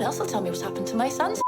else will tell me what's happened to my sons.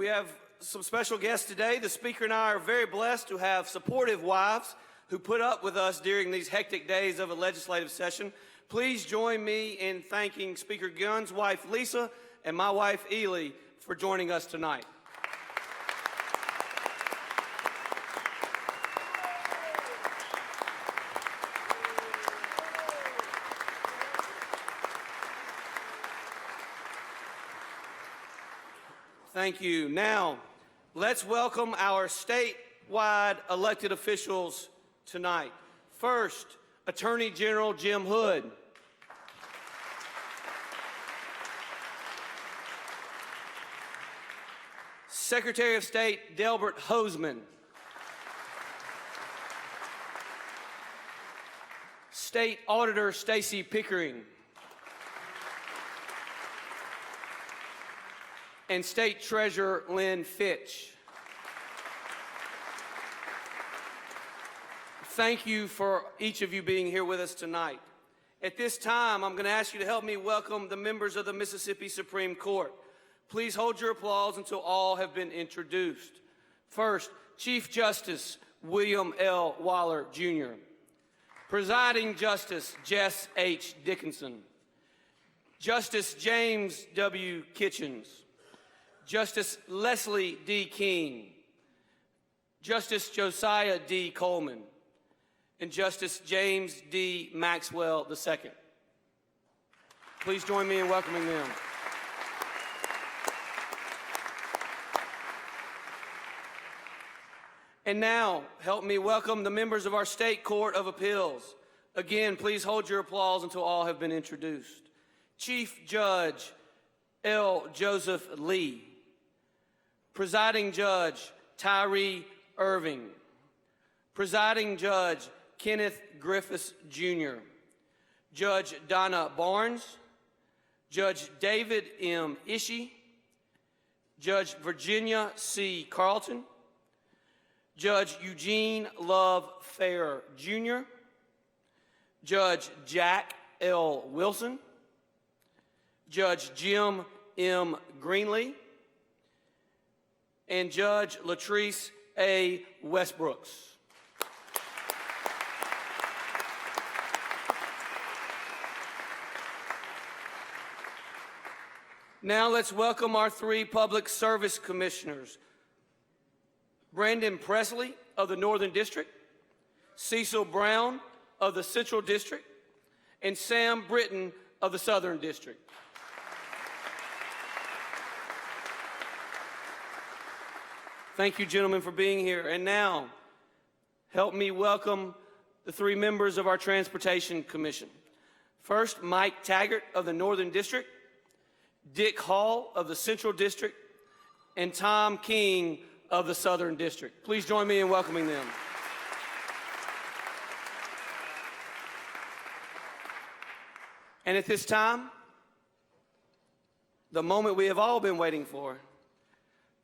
have some special guests today. The Speaker and I are very blessed to have supportive wives who put up with us during these hectic days of a legislative session. Please join me in thanking Speaker Gunn's wife, Lisa, and my wife, Ely, for joining us tonight. Thank you. Now, let's welcome our statewide elected officials tonight. First, Attorney General Jim Hood. Secretary of State Delbert Hoseman. State Auditor Stacey Pickering. And State Treasurer Lynn Fitch. Thank you for each of you being here with us tonight. At this time, I'm going to ask you to help me welcome the members of the Mississippi Supreme Court. Please hold your applause until all have been introduced. First, Chief Justice William L. Waller, Jr. Presiding Justice Jess H. Dickinson. Justice James W. Kitchens. Justice Leslie D. King, Justice Josiah D. Coleman, and Justice James D. Maxwell II. Please join me in welcoming them. And now, help me welcome the members of our State Court of Appeals. Again, please hold your applause until all have been introduced. Chief Judge L. Joseph Lee. Presiding Judge Tyree Irving. Presiding Judge Kenneth Griffiths, Jr. Judge Donna Barnes. Judge David M. Ishii. Judge Virginia C. Carlton. Judge Eugene Love Fair, Jr. Judge Jack L. Wilson. Judge Jim M. Greenlee. And Judge Latrice A. Westbrooks. Now let's welcome our three Public Service Commissioners. Brandon Presley of the Northern District, Cecil Brown of the Central District, and Sam Britton of the Southern District. Thank you, gentlemen, for being here. And now, help me welcome the three members of our Transportation Commission. First, Mike Taggart of the Northern District, Dick Hall of the Central District, and Tom King of the Southern District. Please join me in welcoming them. And at this time, the moment we have all been waiting for,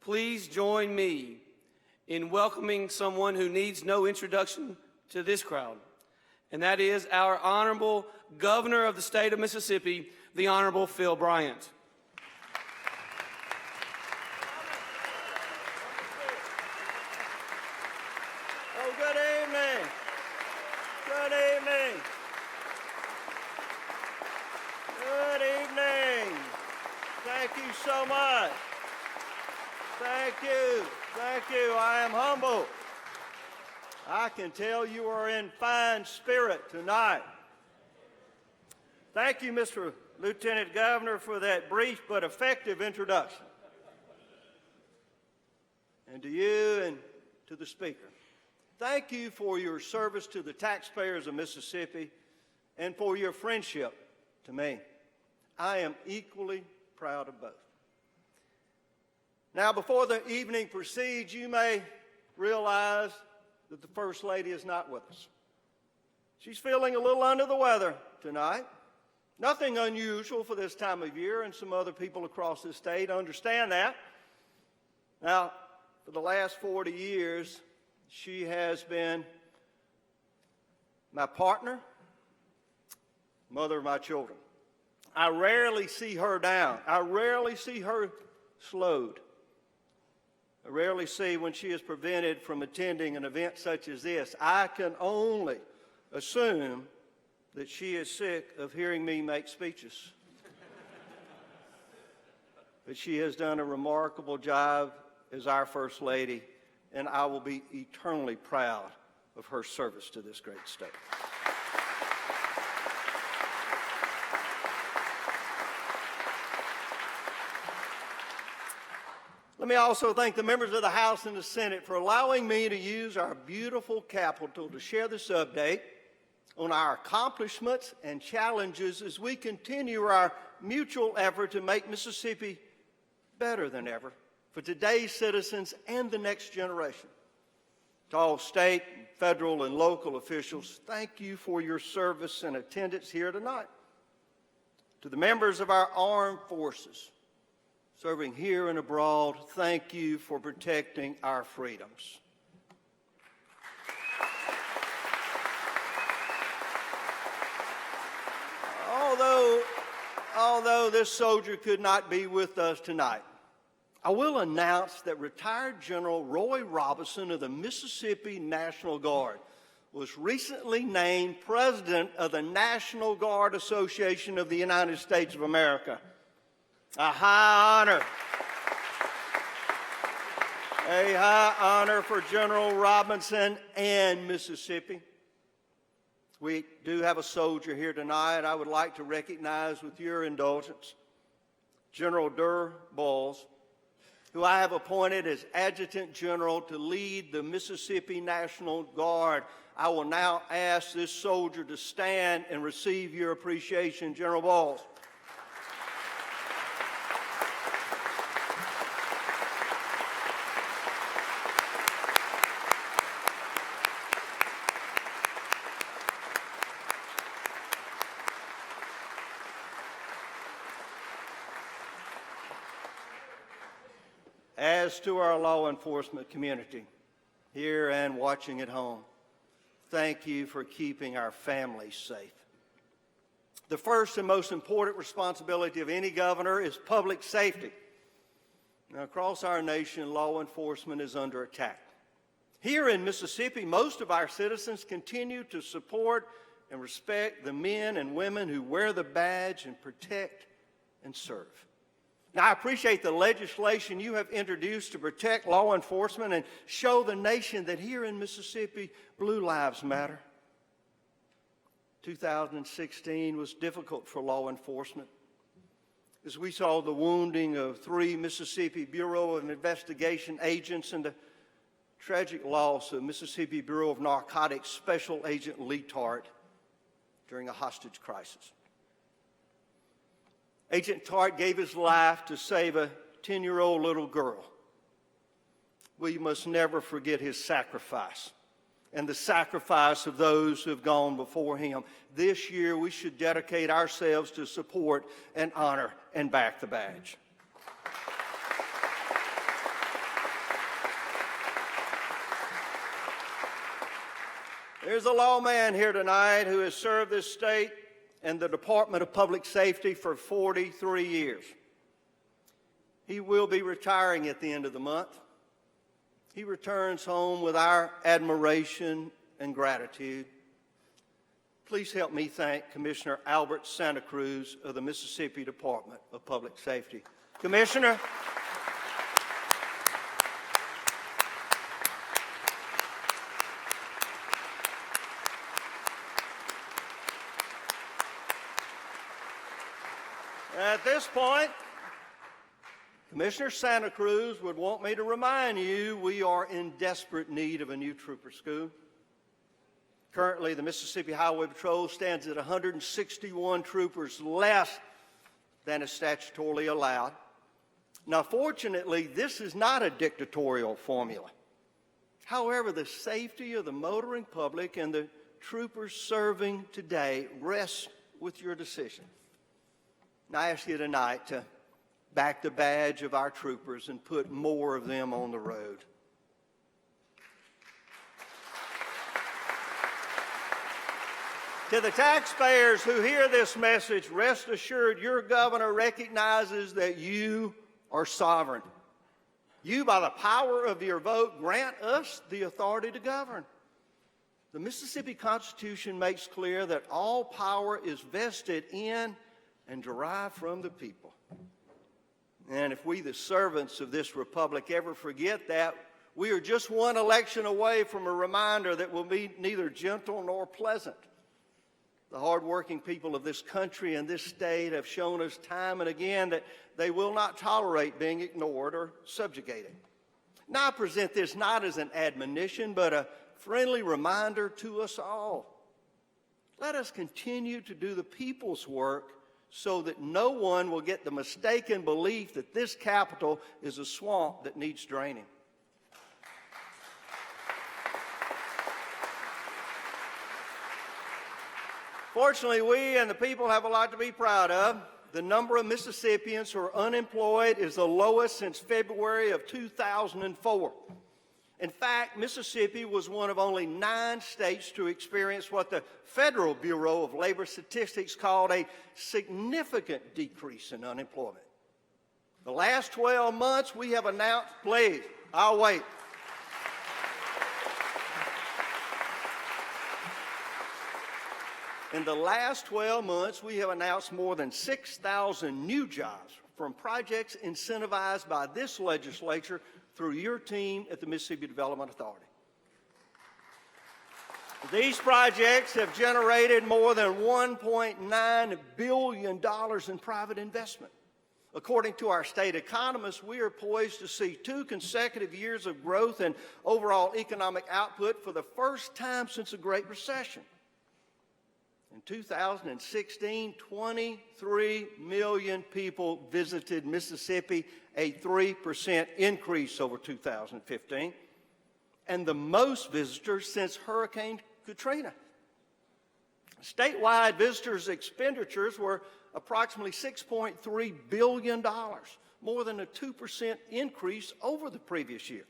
please join me in welcoming someone who needs no introduction to this crowd, and that is our Honorable Governor of the State of Mississippi, the Honorable Phil Bryant. Oh, good evening. Good evening. Good evening. Thank you so much. Thank you. Thank you. I am humble. I can tell you are in fine spirit tonight. Thank you, Mr. Lieutenant Governor, for that brief but effective introduction. And to you and to the Speaker, thank you for your service to the taxpayers of Mississippi and for your friendship to me. I am equally proud of both. Now, before the evening proceeds, you may realize that the First Lady is not with us. She's feeling a little under the weather tonight. Nothing unusual for this time of year, and some other people across this state understand that. Now, for the last 40 years, she has been my partner, mother of my children. I rarely see her down. I rarely see her slowed. I rarely see when she is prevented from attending an event such as this. I can only assume that she is sick of hearing me make speeches. But she has done a remarkable job as our First Lady, and I will be eternally proud of her service to this great state. Let me also thank the members of the House and the Senate for allowing me to use our beautiful Capitol to share this update on our accomplishments and challenges as we continue our mutual effort to make Mississippi better than ever for today's citizens and the next generation. To all state, federal, and local officials, thank you for your service and attendance here tonight. To the members of our armed forces serving here and abroad, thank you for protecting our freedoms. Although this soldier could not be with us tonight, I will announce that retired General Roy Robinson of the Mississippi National Guard was recently named President of the National Guard Association of the United States of America. A high honor for General Robinson and Mississippi. We do have a soldier here tonight. I would like to recognize, with your indulgence, General Durr Bowles, who I have appointed as Adjutant General to lead the Mississippi National Guard. I will now ask this soldier to stand and receive your appreciation, General Bowles. As to our law enforcement community, here and watching at home, thank you for keeping our families safe. The first and most important responsibility of any governor is public safety. Now, across our nation, law enforcement is under attack. Here in Mississippi, most of our citizens continue to support and respect the men and women who wear the badge and protect and serve. Now, I appreciate the legislation you have introduced to protect law enforcement and show the nation that here in Mississippi, blue lives matter. 2016 was difficult for law enforcement as we saw the wounding of 3 Mississippi Bureau of Investigation agents and the tragic loss of Mississippi Bureau of Narcotics Special Agent Lee Tart during a hostage crisis. Agent Tart gave his life to save a 10-year-old little girl. We must never forget his sacrifice and the sacrifice of those who have gone before him. This year, we should dedicate ourselves to support and honor and back the badge. There's a lawman here tonight who has served this state and the Department of Public Safety for 43 years. He will be retiring at the end of the month. He returns home with our admiration and gratitude. Please help me thank Commissioner Albert Santa Cruz of the Mississippi Department of Public Safety. Commissioner, at this point, Commissioner Santa Cruz would want me to remind you we are in desperate need of a new trooper school. Currently, the Mississippi Highway Patrol stands at 161 troopers less than is statutorily allowed. Now, fortunately, this is not a dictatorial formula. However, the safety of the motoring public and the troopers serving today rests with your decision. And I ask you tonight to back the badge of our troopers and put more of them on the road. To the taxpayers who hear this message, rest assured your governor recognizes that you are sovereign. You, by the power of your vote, grant us the authority to govern. The Mississippi Constitution makes clear that all power is vested in and derived from the people. And if we, the servants of this republic, ever forget that, we are just one election away from a reminder that will be neither gentle nor pleasant. The hardworking people of this country and this state have shown us time and again that they will not tolerate being ignored or subjugated. Now I present this not as an admonition, but a friendly reminder to us all. Let us continue to do the people's work so that no one will get the mistaken belief that this capital is a swamp that needs draining. Fortunately, we and the people have a lot to be proud of. The number of Mississippians who are unemployed is the lowest since February of 2004. In fact, Mississippi was one of only 9 states to experience what the Federal Bureau of Labor Statistics called a significant decrease in unemployment. The last 12 months we have announced, please, I'll wait. In the last 12 months, we have announced more than 6,000 new jobs from projects incentivized by this legislature through your team at the Mississippi Development Authority. These projects have generated more than $1.9 billion in private investment. According to our state economists, we are poised to see 2 consecutive years of growth in overall economic output for the first time since the Great Recession. In 2016, 23 million people visited Mississippi, a 3% increase over 2015, and the most visitors since Hurricane Katrina. Statewide visitors' expenditures were approximately $6.3 billion, more than a 2% increase over the previous year.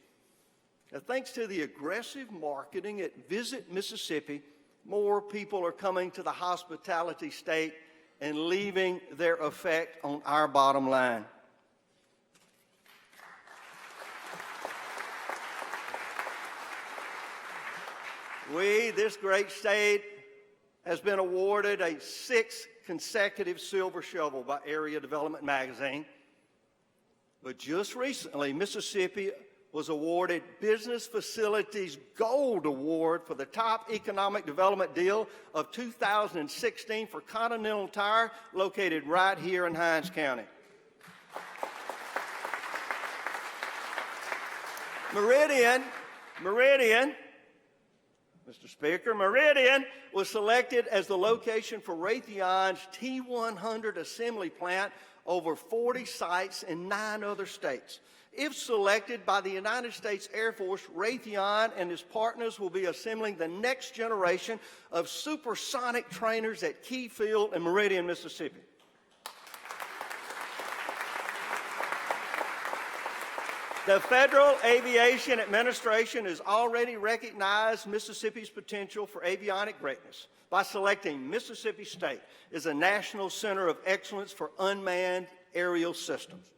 Now, thanks to the aggressive marketing at Visit Mississippi, more people are coming to the hospitality state and leaving their effect on our bottom line. We, this great state, has been awarded a 6th consecutive Silver Shovel by Area Development Magazine. But just recently, Mississippi was awarded Business Facilities Gold Award for the top economic development deal of 2016 for Continental Tire, located right here in Hinds County. Meridian, Mr. Speaker, Meridian was selected as the location for Raytheon's T-100 assembly plant over 40 sites in 9 other states. If selected by the United States Air Force, Raytheon and his partners will be assembling the next generation of supersonic trainers at Key Field in Meridian, Mississippi. The Federal Aviation Administration has already recognized Mississippi's potential for avionic greatness by selecting Mississippi State as a National Center of Excellence for Unmanned Aerial Systems.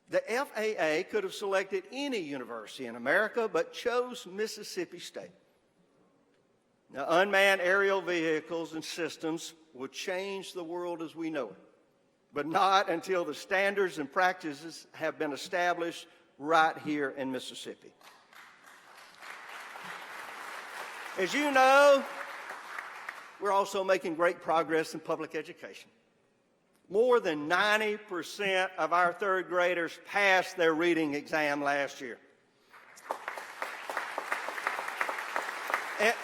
The FAA could have selected any university in America, but chose Mississippi State. Now, unmanned aerial vehicles and systems will change the world as we know it, but not until the standards and practices have been established right here in Mississippi. As you know, we're also making great progress in public education. More than 90% of our 3rd graders passed their reading exam last year.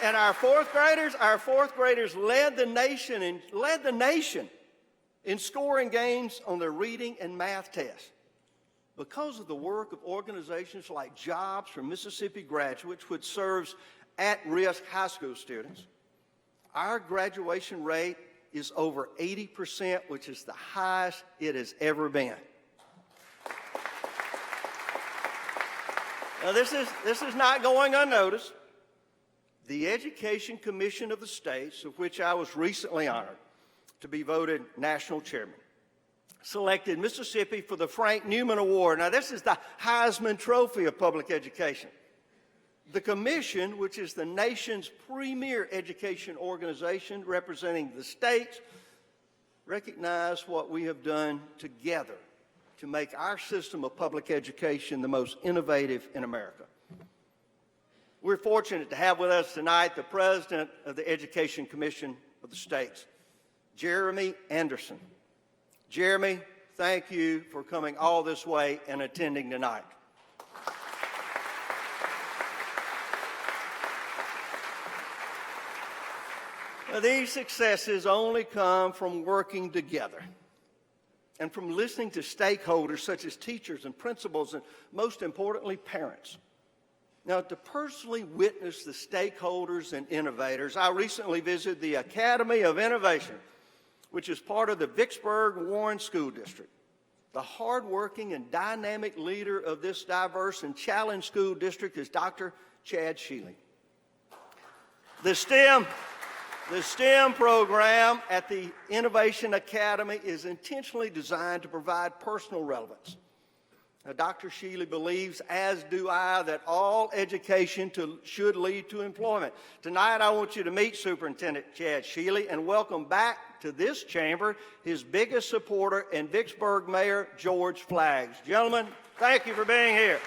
And our 4th graders led the nation in scoring gains on their reading and math tests. Because of the work of organizations like Jobs for Mississippi Graduates, which serves at-risk high school students, our graduation rate is over 80%, which is the highest it has ever been. Now, this is not going unnoticed. The Education Commission of the States, of which I was recently honored to be voted national chairman, selected Mississippi for the Frank Newman Award. Now, this is the Heisman Trophy of public education. The Commission, which is the nation's premier education organization representing the states, recognize what we have done together to make our system of public education the most innovative in America. We're fortunate to have with us tonight the President of the Education Commission of the states, Jeremy Anderson. Jeremy, thank you for coming all this way and attending tonight. Now, these successes only come from working together and from listening to stakeholders such as teachers and principals and, most importantly, parents. Now, to personally witness the stakeholders and innovators, I recently visited the Academy of Innovation, which is part of the Vicksburg-Warren School District. The hardworking and dynamic leader of this diverse and challenged school district is Dr. Chad Shealy. The STEM program at the Innovation Academy is intentionally designed to provide personal relevance. Now, Dr. Shealy believes, as do I, that all education should lead to employment. Tonight, I want you to meet Superintendent Chad Shealy and welcome back to this chamber his biggest supporter and Vicksburg Mayor George Flaggs. Gentlemen, thank you for being here.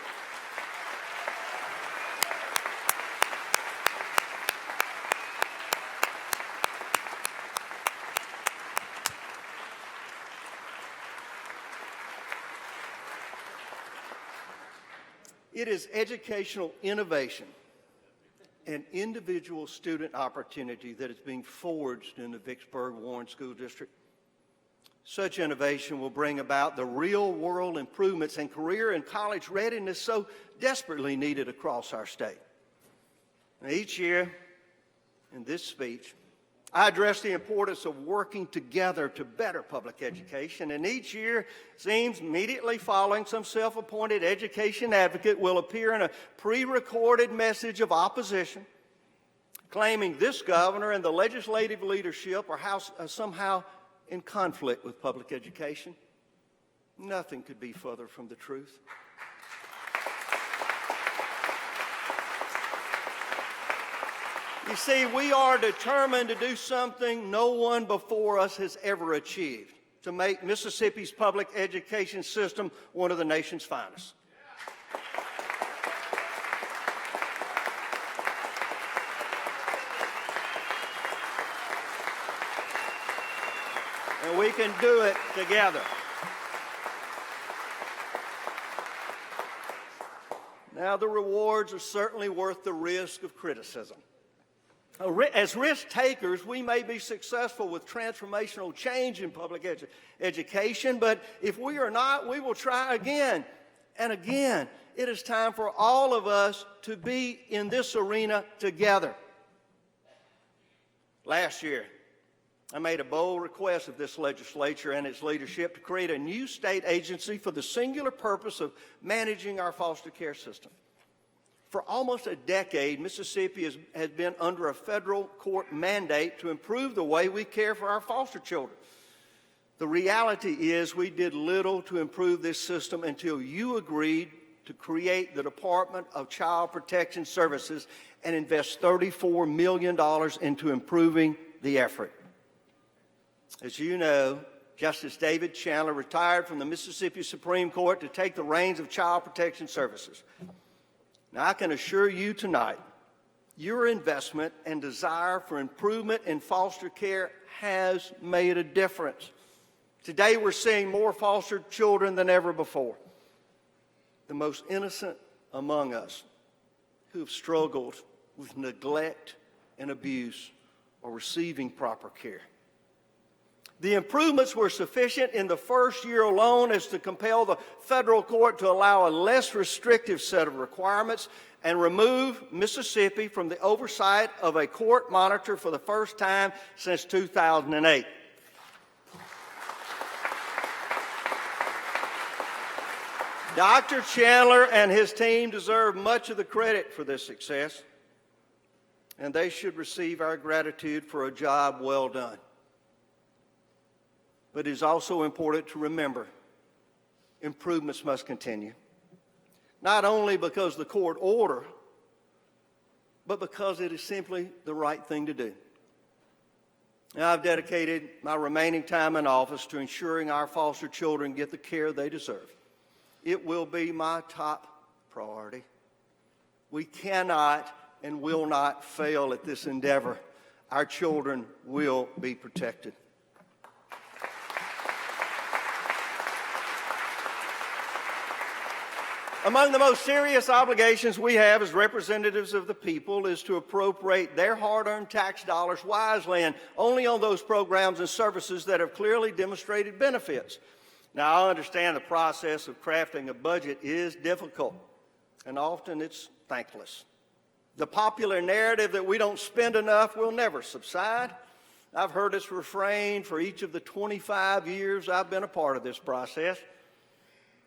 It is educational innovation and individual student opportunity that is being forged in the Vicksburg-Warren School District. Such innovation will bring about the real-world improvements and career and college readiness so desperately needed across our state. Now, each year in this speech, I address the importance of working together to better public education, and each year seems immediately following some self-appointed education advocate will appear in a pre-recorded message of opposition, claiming this governor and the legislative leadership are somehow in conflict with public education. Nothing could be further from the truth. You see, we are determined to do something no one before us has ever achieved, to make Mississippi's public education system one of the nation's finest. And we can do it together. Now, the rewards are certainly worth the risk of criticism. As risk takers, we may be successful with transformational change in public education, but if we are not, we will try again and again. It is time for all of us to be in this arena together. Last year, I made a bold request of this legislature and its leadership to create a new state agency for the singular purpose of managing our foster care system. For almost a decade, Mississippi has been under a federal court mandate to improve the way we care for our foster children. The reality is we did little to improve this system until you agreed to create the Department of Child Protection Services and invest $34 million into improving the effort. As you know, Justice David Chandler retired from the Mississippi Supreme Court to take the reins of Child Protection Services. Now, I can assure you tonight, your investment and desire for improvement in foster care has made a difference. Today, we're seeing more foster children than ever before. The most innocent among us who have struggled with neglect and abuse are receiving proper care. The improvements were sufficient in the first year alone as to compel the federal court to allow a less restrictive set of requirements and remove Mississippi from the oversight of a court monitor for the first time since 2008. Dr. Chandler and his team deserve much of the credit for this success, and they should receive our gratitude for a job well done. But it is also important to remember improvements must continue. Not only because the court order, but because it is simply the right thing to do. Now, I've dedicated my remaining time in office to ensuring our foster children get the care they deserve. It will be my top priority. We cannot and will not fail at this endeavor. Our children will be protected. Among the most serious obligations we have as representatives of the people is to appropriate their hard-earned tax dollars wisely and only on those programs and services that have clearly demonstrated benefits. Now, I understand the process of crafting a budget is difficult, and often it's thankless. The popular narrative that we don't spend enough will never subside. I've heard this refrain for each of the 25 years I've been a part of this process.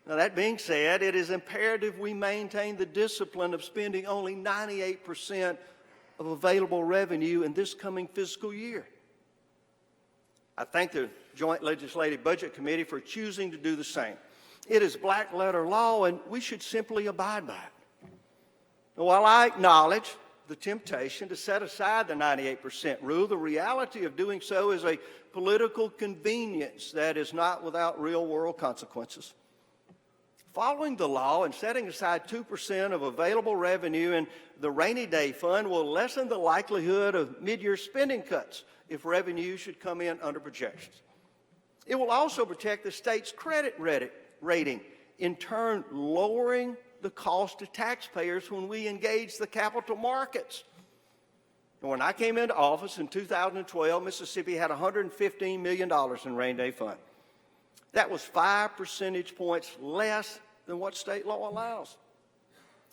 Now, that being said, it is imperative we maintain the discipline of spending only 98% of available revenue in this coming fiscal year. I thank the Joint Legislative Budget Committee for choosing to do the same. It is black-letter law, and we should simply abide by it. Now, while I acknowledge the temptation to set aside the 98% rule, the reality of doing so is a political convenience that is not without real-world consequences. Following the law and setting aside 2% of available revenue in the rainy day fund will lessen the likelihood of mid-year spending cuts if revenue should come in under projections. It will also protect the state's credit rating, in turn lowering the cost to taxpayers when we engage the capital markets. When I came into office in 2012, Mississippi had $115 million in rainy day fund. That was 5 percentage points less than what state law allows.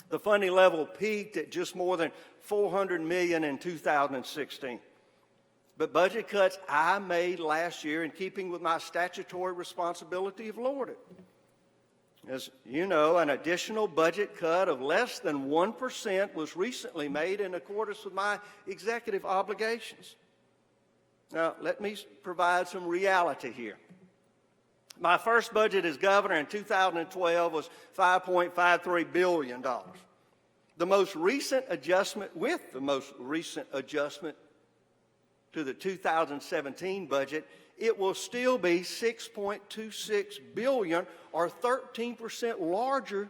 The funding level peaked at just more than $400 million in 2016. But budget cuts I made last year, in keeping with my statutory responsibility, have lowered it. As you know, an additional budget cut of less than 1% was recently made in accordance with my executive obligations. Now, let me provide some reality here. My first budget as governor in 2012 was $5.53 billion. The most recent adjustment to the 2017 budget, it will still be $6.26 billion, or 13% larger.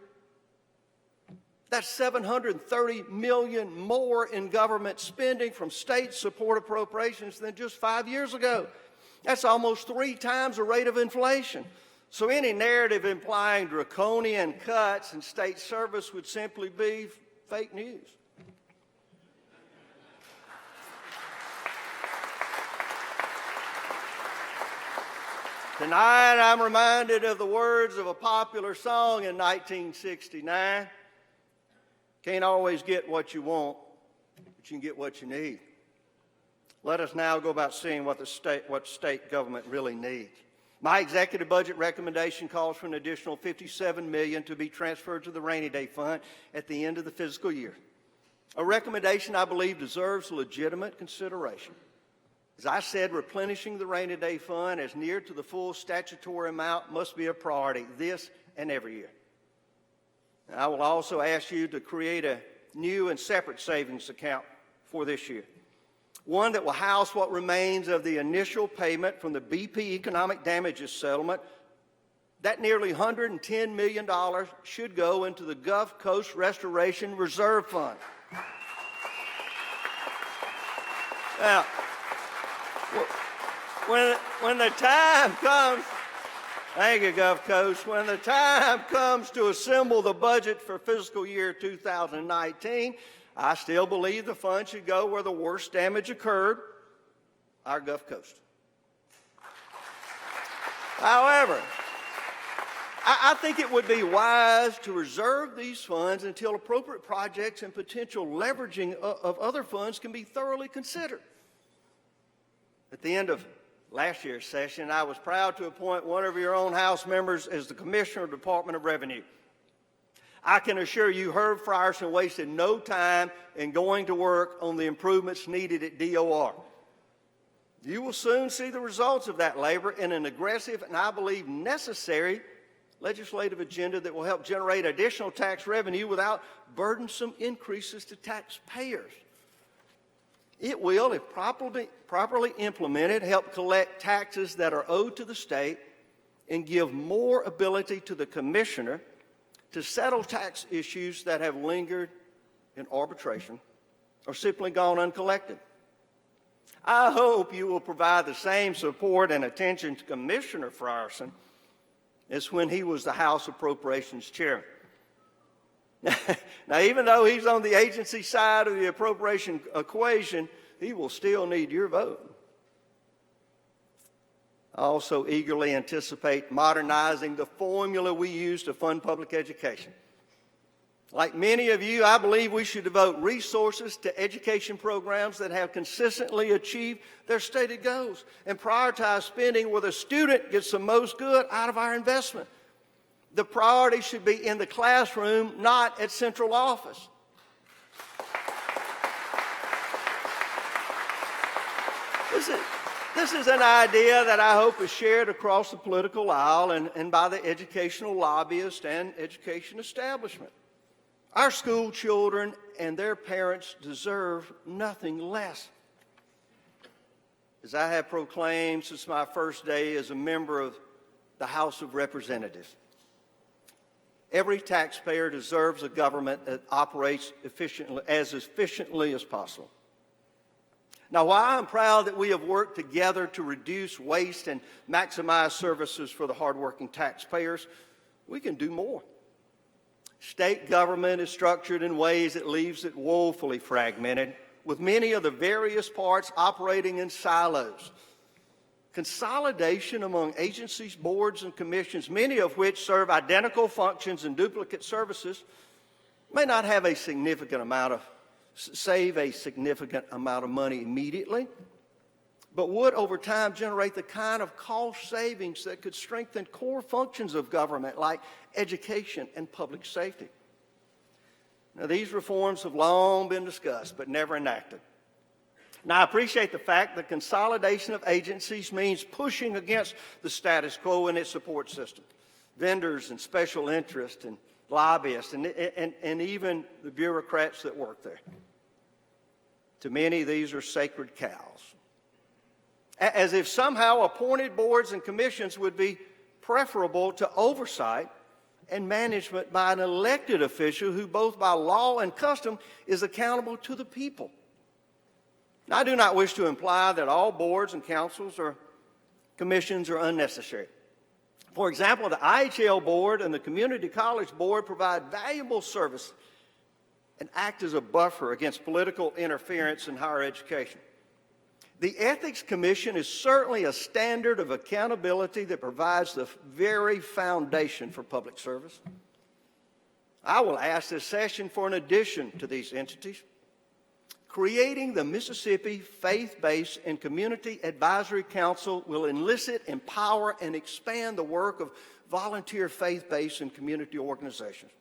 That's $730 million more in government spending from state support appropriations than just 5 years ago. That's almost 3 times the rate of inflation. So any narrative implying draconian cuts in state service would simply be fake news. Tonight, I'm reminded of the words of a popular song in 1969. Can't always get what you want, but you can get what you need. Let us now go about seeing what state government really needs. My executive budget recommendation calls for an additional $57 million to be transferred to the rainy day fund at the end of the fiscal year. A recommendation I believe deserves legitimate consideration. As I said, replenishing the rainy day fund as near to the full statutory amount must be a priority this and every year. And I will also ask you to create a new and separate savings account for this year, one that will house what remains of the initial payment from the BP economic damages settlement. That nearly $110 million should go into the Gulf Coast Restoration Reserve Fund. Now, when the time comes, thank you, Gulf Coast, when the time comes to assemble the budget for fiscal year 2019, I still believe the fund should go where the worst damage occurred, our Gulf Coast. However, I think it would be wise to reserve these funds until appropriate projects and potential leveraging of other funds can be thoroughly considered. At the end of last year's session, I was proud to appoint one of your own House members as the Commissioner of the Department of Revenue. I can assure you Herb Frierson wasted no time in going to work on the improvements needed at DOR. You will soon see the results of that labor in an aggressive and I believe necessary legislative agenda that will help generate additional tax revenue without burdensome increases to taxpayers. It will, if properly implemented, help collect taxes that are owed to the state and give more ability to the commissioner to settle tax issues that have lingered in arbitration or simply gone uncollected. I hope you will provide the same support and attention to Commissioner Frierson as when he was the House Appropriations Chair. Now, even though he's on the agency side of the appropriation equation, he will still need your vote. I also eagerly anticipate modernizing the formula we use to fund public education. Like many of you, I believe we should devote resources to education programs that have consistently achieved their stated goals and prioritize spending where the student gets the most good out of our investment. The priority should be in the classroom, not at central office. This is an idea that I hope is shared across the political aisle and by the educational lobbyists and education establishment. Our school children and their parents deserve nothing less. As I have proclaimed since my first day as a member of the House of Representatives, every taxpayer deserves a government that operates efficiently as possible. Now, while I'm proud that we have worked together to reduce waste and maximize services for the hardworking taxpayers, we can do more. State government is structured in ways that leaves it woefully fragmented, with many of the various parts operating in silos. Consolidation among agencies, boards, and commissions, many of which serve identical functions and duplicate services, may not have a significant amount of save a significant amount of money immediately, but would over time generate the kind of cost savings that could strengthen core functions of government like education and public safety. Now, these reforms have long been discussed but never enacted. Now, I appreciate the fact that consolidation of agencies means pushing against the status quo in its support system, vendors and special interests and lobbyists and even the bureaucrats that work there. To many, these are sacred cows. As if somehow appointed boards and commissions would be preferable to oversight and management by an elected official who both by law and custom is accountable to the people. Now, I do not wish to imply that all boards and councils or commissions are unnecessary. For example, the IHL board and the community college board provide valuable service and act as a buffer against political interference in higher education. The Ethics Commission is certainly a standard of accountability that provides the very foundation for public service. I will ask this session for an addition to these entities. Creating the Mississippi Faith-Based and Community Advisory Council will elicit, empower, and expand the work of volunteer faith-based and community organizations.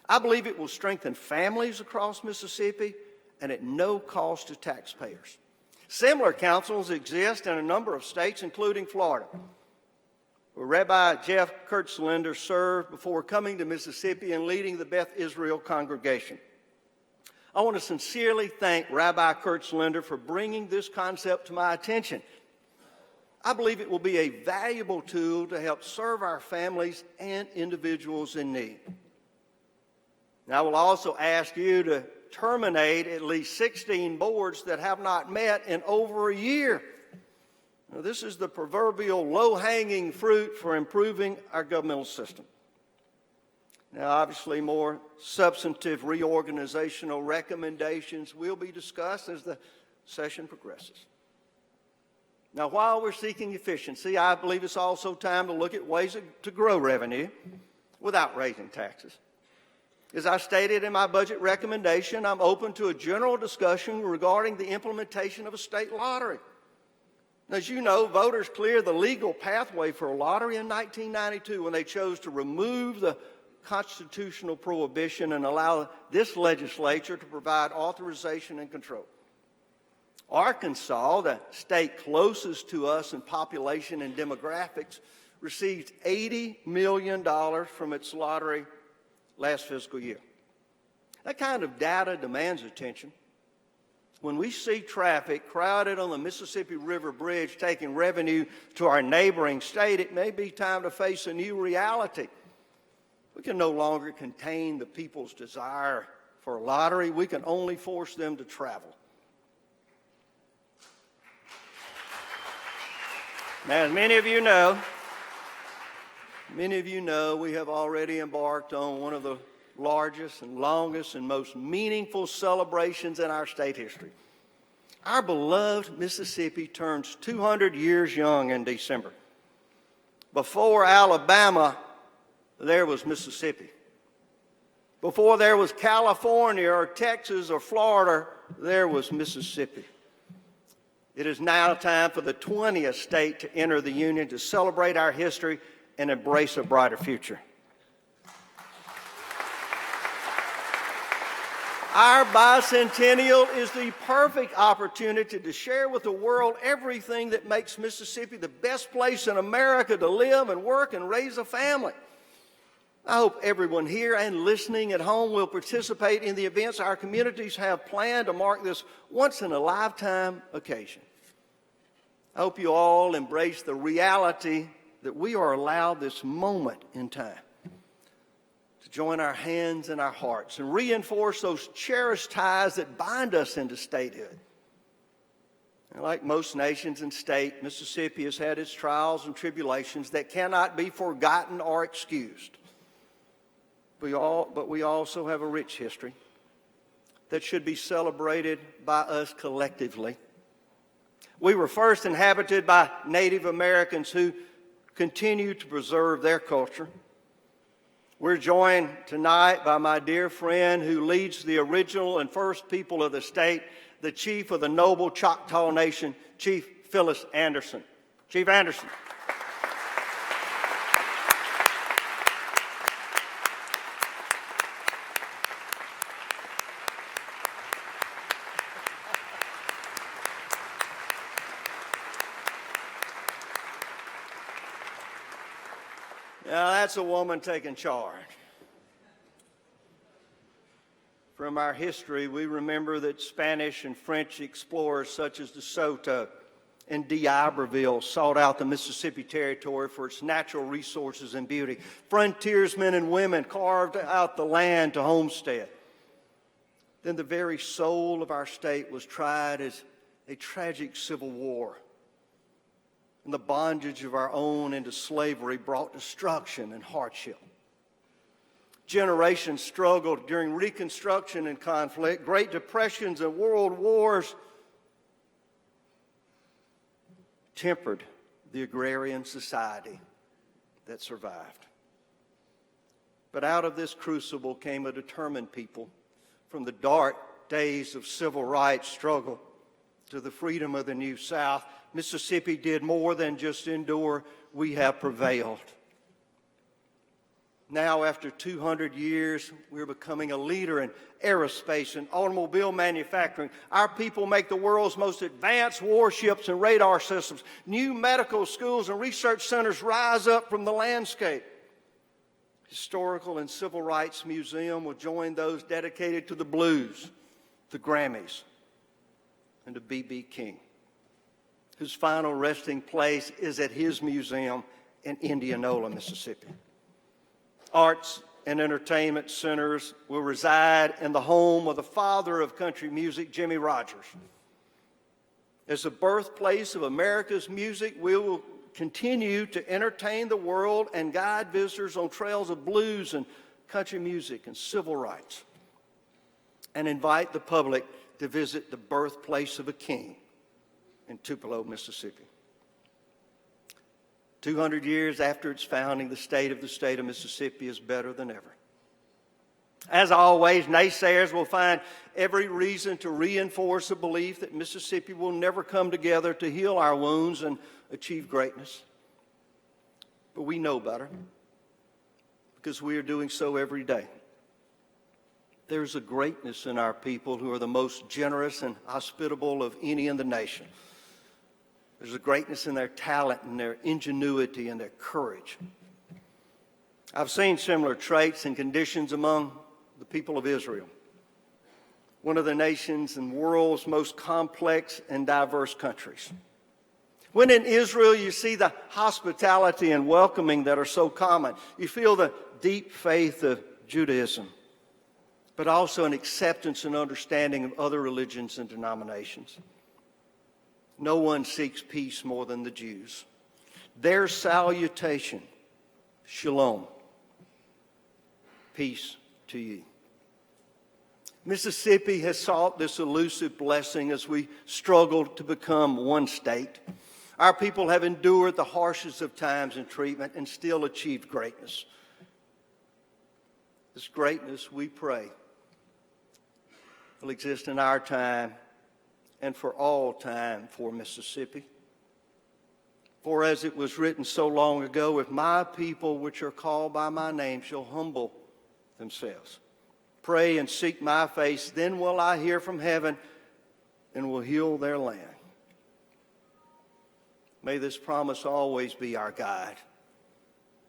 I believe it will strengthen families across Mississippi and at no cost to taxpayers. Similar councils exist in a number of states, including Florida, where Rabbi Jeff Kurtzlander served before coming to Mississippi and leading the Beth Israel congregation. I want to sincerely thank Rabbi Kurtzlander for bringing this concept to my attention. I believe it will be a valuable tool to help serve our families and individuals in need. Now, I will also ask you to terminate at least 16 boards that have not met in over a year. Now, this is the proverbial low-hanging fruit for improving our governmental system. Now, obviously, more substantive reorganizational recommendations will be discussed as the session progresses. Now, while we're seeking efficiency, I believe it's also time to look at ways to grow revenue without raising taxes. As I stated in my budget recommendation, I'm open to a general discussion regarding the implementation of a state lottery. As you know, voters cleared the legal pathway for a lottery in 1992 when they chose to remove the constitutional prohibition and allow this legislature to provide authorization and control. Arkansas, the state closest to us in population and demographics, received $80 million from its lottery last fiscal year. That kind of data demands attention. When we see traffic crowded on the Mississippi River Bridge taking revenue to our neighboring state, it may be time to face a new reality. We can no longer contain the people's desire for a lottery. We can only force them to travel. Now, as many of you know, we have already embarked on one of the largest and longest and most meaningful celebrations in our state history. Our beloved Mississippi turns 200 years young in December. Before Alabama, there was Mississippi. Before there was California or Texas or Florida, there was Mississippi. It is now time for the 20th state to enter the Union to celebrate our history and embrace a brighter future. Our bicentennial is the perfect opportunity to share with the world everything that makes Mississippi the best place in America to live and work and raise a family. I hope everyone here and listening at home will participate in the events our communities have planned to mark this once-in-a-lifetime occasion. I hope you all embrace the reality that we are allowed this moment in time to join our hands and our hearts and reinforce those cherished ties that bind us into statehood. And like most nations and states, Mississippi has had its trials and tribulations that cannot be forgotten or excused. But we also have a rich history that should be celebrated by us collectively. We were first inhabited by Native Americans who continue to preserve their culture. We're joined tonight by my dear friend who leads the original and first people of the state, the chief of the noble Choctaw Nation, Chief Phyllis Anderson. Chief Anderson. Now, that's a woman taking charge. From our history, we remember that Spanish and French explorers such as de Soto and d'Iberville sought out the Mississippi Territory for its natural resources and beauty. Frontiersmen and women carved out the land to homestead. Then the very soul of our state was tried as a tragic civil war. And the bondage of our own into slavery brought destruction and hardship. Generations struggled during Reconstruction and conflict, Great Depressions and world wars tempered the agrarian society that survived. But out of this crucible came a determined people from the dark days of civil rights struggle to the freedom of the New South. Mississippi did more than just endure. We have prevailed. Now, after 200 years, we're becoming a leader in aerospace and automobile manufacturing. Our people make the world's most advanced warships and radar systems. New medical schools and research centers rise up from the landscape. Historical and Civil Rights Museum will join those dedicated to the blues, the Grammys, and to B.B. King, whose final resting place is at his museum in Indianola, Mississippi. Arts and entertainment centers will reside in the home of the father of country music, Jimmie Rodgers. As the birthplace of America's music, we will continue to entertain the world and guide visitors on trails of blues and country music and civil rights, and invite the public to visit the birthplace of a king in Tupelo, Mississippi. 200 years after its founding, the state of Mississippi is better than ever. As always, naysayers will find every reason to reinforce the belief that Mississippi will never come together to heal our wounds and achieve greatness. But we know better because we are doing so every day. There's a greatness in our people who are the most generous and hospitable of any in the nation. There's a greatness in their talent and their ingenuity and their courage. I've seen similar traits and conditions among the people of Israel, one of the nations and world's most complex and diverse countries. When in Israel you see the hospitality and welcoming that are so common, you feel the deep faith of Judaism, but also an acceptance and understanding of other religions and denominations. No one seeks peace more than the Jews. Their salutation, shalom, peace to you. Mississippi has sought this elusive blessing as we struggled to become one state. Our people have endured the harshest of times and treatment and still achieved greatness. This greatness, we pray, will exist in our time and for all time for Mississippi. For as it was written so long ago, if my people which are called by my name shall humble themselves, pray and seek my face, then will I hear from heaven and will heal their land. May this promise always be our guide.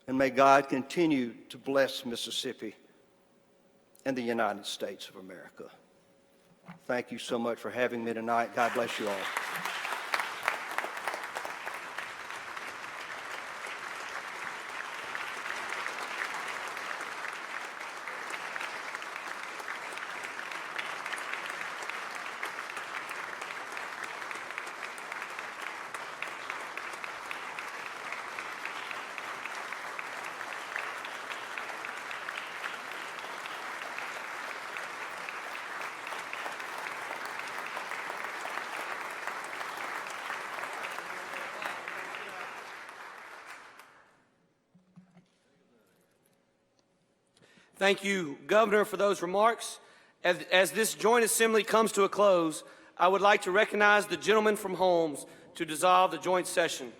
And may God continue to bless Mississippi and the United States of America. Thank you so much for having me tonight. God bless you all. Thank you, Governor, for those remarks. As this joint assembly comes to a close, I would like to recognize the gentleman from Holmes to dissolve the joint session.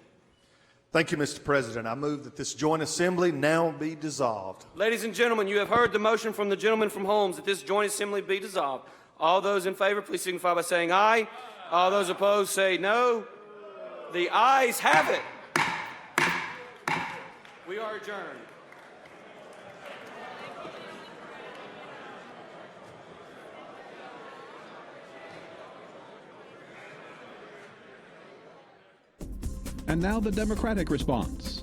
Thank you, Mr. President. I move that this joint assembly now be dissolved. Ladies and gentlemen, you have heard the motion from the gentleman from Holmes that this joint assembly be dissolved. All those in favor, please signify by saying aye. All those opposed say no. The ayes have it. We are adjourned. And now the Democratic response.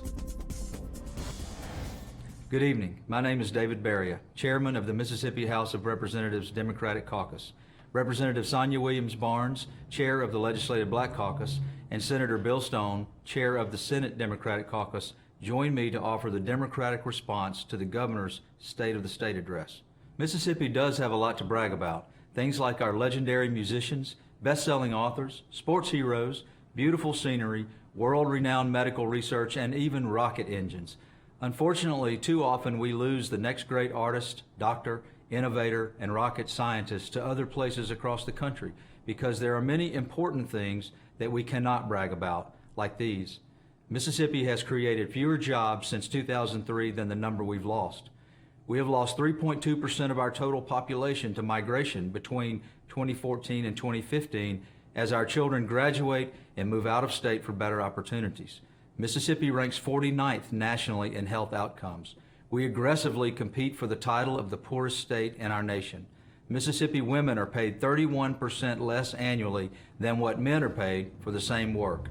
Good evening. My name is David Beria, Chairman of the Mississippi House of Representatives Democratic Caucus. Representative Sonia Williams Barnes, Chair of the Legislative Black Caucus, and Senator Bill Stone, Chair of the Senate Democratic Caucus, join me to offer the Democratic response to the Governor's State of the State address. Mississippi does have a lot to brag about. Things like our legendary musicians, best-selling authors, sports heroes, beautiful scenery, world-renowned medical research, and even rocket engines. Unfortunately, too often we lose the next great artist, doctor, innovator, and rocket scientist to other places across the country because there are many important things that we cannot brag about, like these. Mississippi has created fewer jobs since 2003 than the number we've lost. We have lost 3.2% of our total population to migration between 2014 and 2015 as our children graduate and move out of state for better opportunities. Mississippi ranks 49th nationally in health outcomes. We aggressively compete for the title of the poorest state in our nation. Mississippi women are paid 31% less annually than what men are paid for the same work.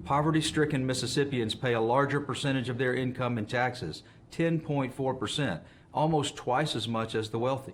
Poverty-stricken Mississippians pay a larger percentage of their income in taxes, 10.4%, almost twice as much as the wealthy.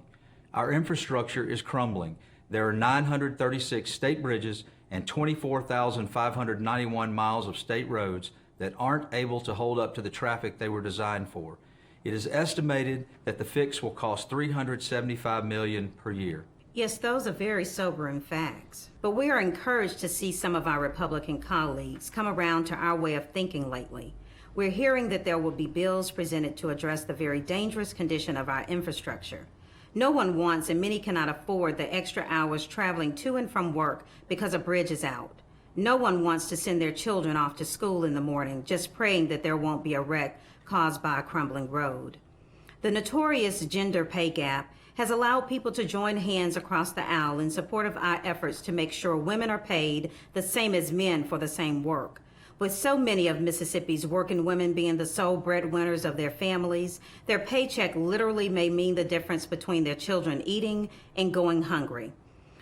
Our infrastructure is crumbling. There are 936 state bridges and 24,591 miles of state roads that aren't able to hold up to the traffic they were designed for. It is estimated that the fix will cost $375 million per year. Yes, those are very sobering facts. But we are encouraged to see some of our Republican colleagues come around to our way of thinking lately. We're hearing that there will be bills presented to address the very dangerous condition of our infrastructure. No one wants, and many cannot afford, the extra hours traveling to and from work because a bridge is out. No one wants to send their children off to school in the morning just praying that there won't be a wreck caused by a crumbling road. The notorious gender pay gap has allowed people to join hands across the aisle in support of our efforts to make sure women are paid the same as men for the same work. With so many of Mississippi's working women being the sole breadwinners of their families, their paycheck literally may mean the difference between their children eating and going hungry.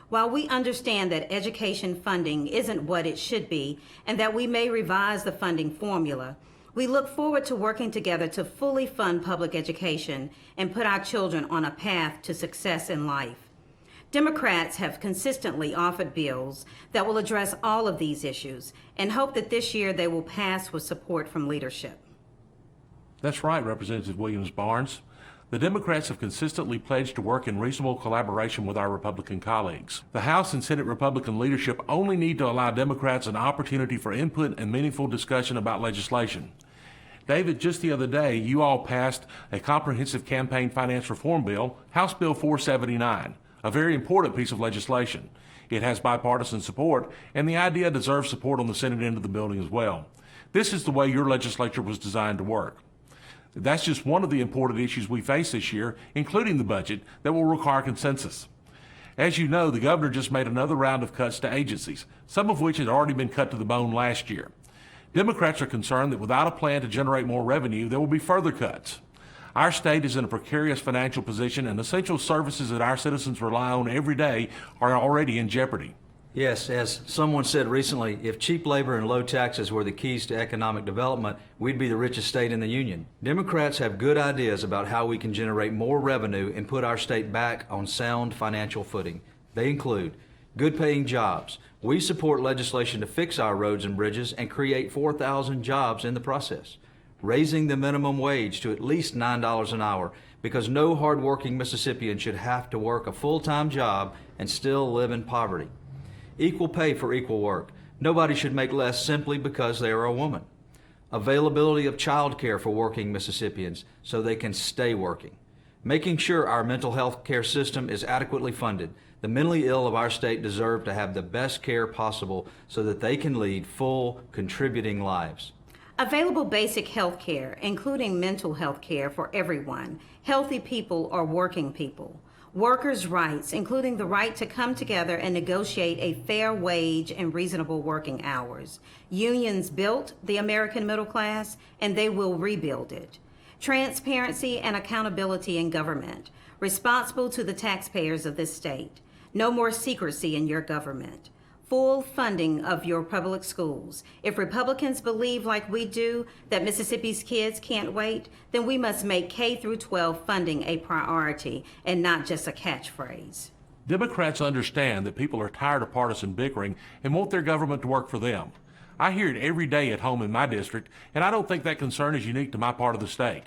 While we understand that education funding isn't what it should be and that we may revise the funding formula, we look forward to working together to fully fund public education and put our children on a path to success in life. Democrats have consistently offered bills that will address all of these issues and hope that this year they will pass with support from leadership. That's right, Representative Williams-Barnes. The Democrats have consistently pledged to work in reasonable collaboration with our Republican colleagues. The House and Senate Republican leadership only need to allow Democrats an opportunity for input and meaningful discussion about legislation. David, just the other day, you all passed a comprehensive campaign finance reform bill, House Bill 479, a very important piece of legislation. It has bipartisan support, and the idea deserves support on the Senate end of the building as well. This is the way your legislature was designed to work. That's just one of the important issues we face this year, including the budget, that will require consensus. As you know, the governor just made another round of cuts to agencies, some of which had already been cut to the bone last year. Democrats are concerned that without a plan to generate more revenue, there will be further cuts. Our state is in a precarious financial position, and essential services that our citizens rely on every day are already in jeopardy. Yes, as someone said recently, if cheap labor and low taxes were the keys to economic development, we'd be the richest state in the union. Democrats have good ideas about how we can generate more revenue and put our state back on sound financial footing. They include good-paying jobs. We support legislation to fix our roads and bridges and create 4,000 jobs in the process. Raising the minimum wage to at least $9 an hour, because no hardworking Mississippian should have to work a full-time job and still live in poverty. Equal pay for equal work. Nobody should make less simply because they are a woman. Availability of child care for working Mississippians so they can stay working. Making sure our mental health care system is adequately funded. The mentally ill of our state deserve to have the best care possible so that they can lead full, contributing lives. Available basic health care, including mental health care for everyone, healthy people or working people. Workers' rights, including the right to come together and negotiate a fair wage and reasonable working hours. Unions built the American middle class, and they will rebuild it. Transparency and accountability in government, responsible to the taxpayers of this state. No more secrecy in your government. Full funding of your public schools. If Republicans believe, like we do, that Mississippi's kids can't wait, then we must make K through 12 funding a priority and not just a catchphrase. Democrats understand that people are tired of partisan bickering and want their government to work for them. I hear it every day at home in my district, and I don't think that concern is unique to my part of the state.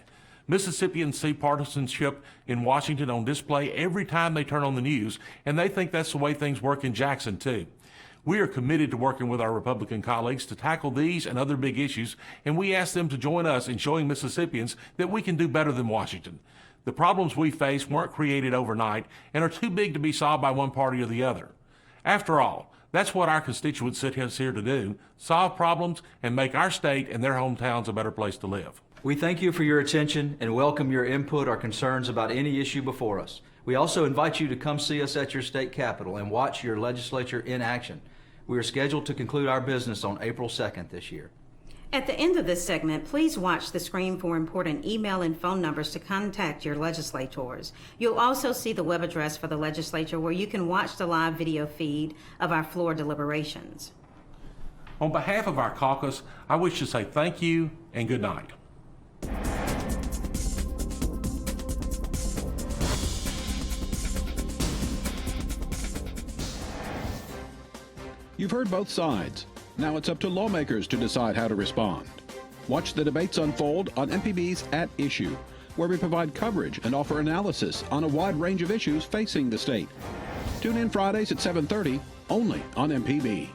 Mississippians see partisanship in Washington on display every time they turn on the news, and they think that's the way things work in Jackson, too. We are committed to working with our Republican colleagues to tackle these and other big issues, and we ask them to join us in showing Mississippians that we can do better than Washington. The problems we face weren't created overnight and are too big to be solved by one party or the other. After all, that's what our constituents sit here to do, solve problems and make our state and their hometowns a better place to live. We thank you for your attention and welcome your input or concerns about any issue before us. We also invite you to come see us at your state capitol and watch your legislature in action. We are scheduled to conclude our business on April 2nd this year. At the end of this segment, please watch the screen for important email and phone numbers to contact your legislators. You'll also see the web address for the legislature where you can watch the live video feed of our floor deliberations. On behalf of our caucus, I wish to say thank you and good night. You've heard both sides. Now it's up to lawmakers to decide how to respond. Watch the debates unfold on MPB's At Issue, where we provide coverage and offer analysis on a wide range of issues facing the state. Tune in Fridays at 7:30, only on MPB.